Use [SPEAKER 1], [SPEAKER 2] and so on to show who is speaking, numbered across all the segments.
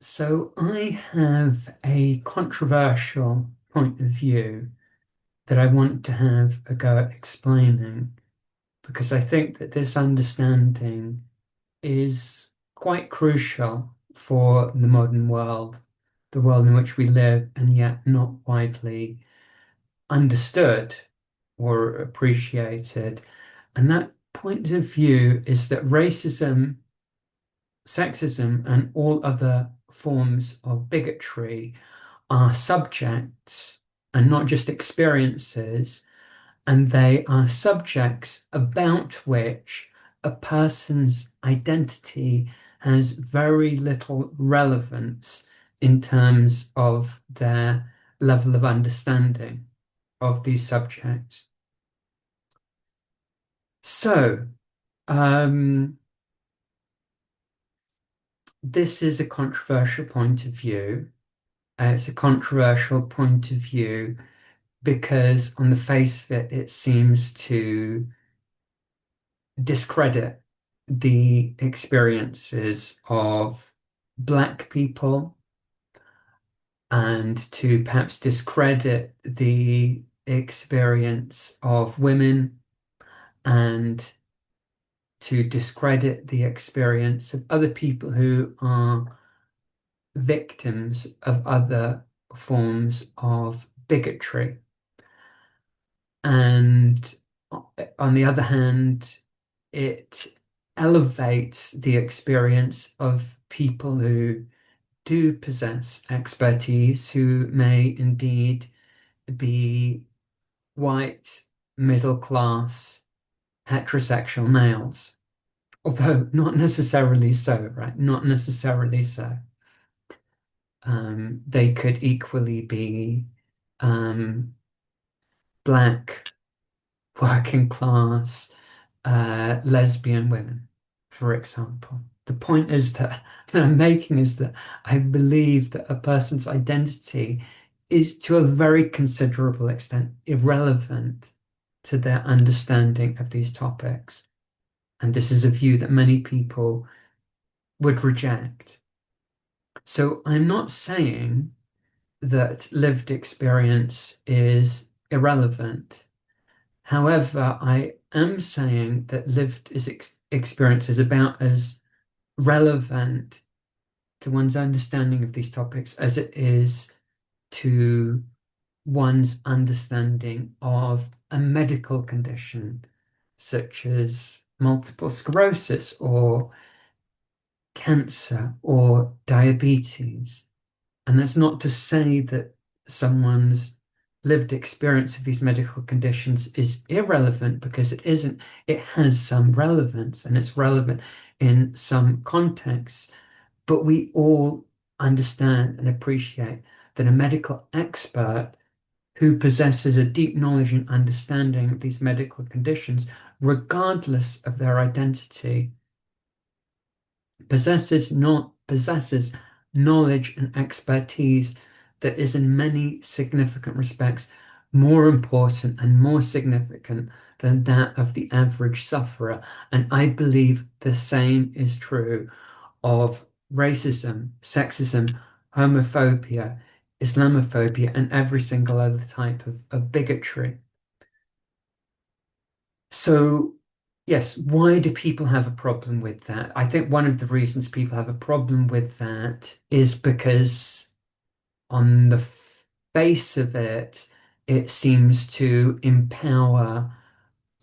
[SPEAKER 1] So I have a controversial point of view that I want to have a go at explaining because I think that this understanding is quite crucial for the modern world, the world in which we live, and yet not widely understood or appreciated. And that point of view is that racism, sexism, and all other forms of bigotry are subjects and not just experiences, and they are subjects about which a person's identity has very little relevance in terms of their level of understanding of these subjects. So, um, this is a controversial point of view. It's a controversial point of view because on the face of it, it seems to discredit the experiences of Black people and to perhaps discredit the experience of women and to discredit the experience of other people who are victims of other forms of bigotry. And on the other hand, it elevates the experience of people who do possess expertise, who may indeed be white, middle class, heterosexual males. Although not necessarily so, right? Not necessarily so. They could equally be um, black, working class, lesbian women, for example. The point is that I'm making is that I believe that a person's identity is to a very considerable extent irrelevant to their understanding of these topics. And this is a view that many people would reject. So I'm not saying that lived experience is irrelevant. However, I am saying that lived is experience is about as relevant to one's understanding of these topics as it is to one's understanding of a medical condition, such as multiple sclerosis or cancer or diabetes. And that's not to say that someone's lived experience of these medical conditions is irrelevant because it isn't. It has some relevance and it's relevant in some contexts. But we all understand and appreciate that a medical expert who possesses a deep knowledge and understanding of these medical conditions, regardless of their identity, possesses knowledge and expertise that is in many significant respects more important and more significant than that of the average sufferer. And I believe the same is true of racism, sexism, homophobia, Islamophobia, and every single other type of bigotry. So, yes, why do people have a problem with that? I think one of the reasons people have a problem with that is because, on the face of it, it seems to empower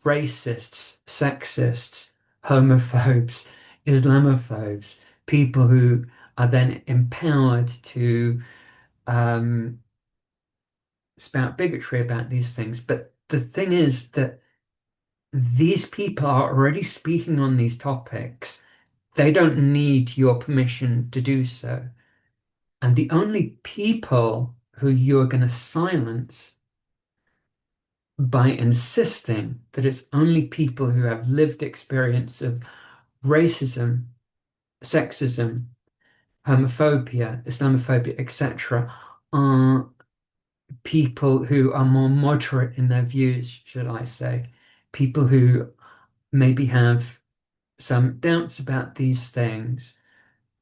[SPEAKER 1] racists, sexists, homophobes, Islamophobes, people who are then empowered to um, spout bigotry about these things. But the thing is that these people are already speaking on these topics. They don't need your permission to do so. And the only people who you're going to silence by insisting that it's only people who have lived experience of racism, sexism, homophobia, Islamophobia, etc., are people who are more moderate in their views, should I say, people who maybe have some doubts about these things,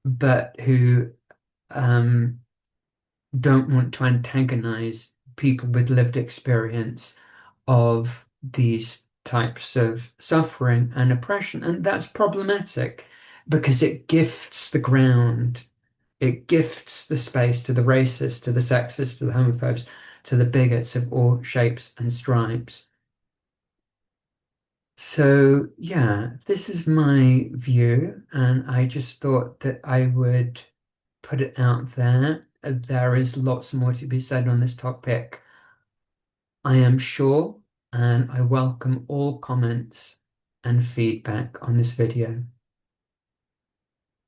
[SPEAKER 1] but who um, don't want to antagonize people with lived experience of these types of suffering and oppression. And that's problematic because it gifts the ground, it gifts the space to the racists, to the sexists, to the homophobes, to the bigots of all shapes and stripes. So, yeah, this is my view, and I just thought that I would put it out there. There is lots more to be said on this topic, I am sure, and I welcome all comments and feedback on this video.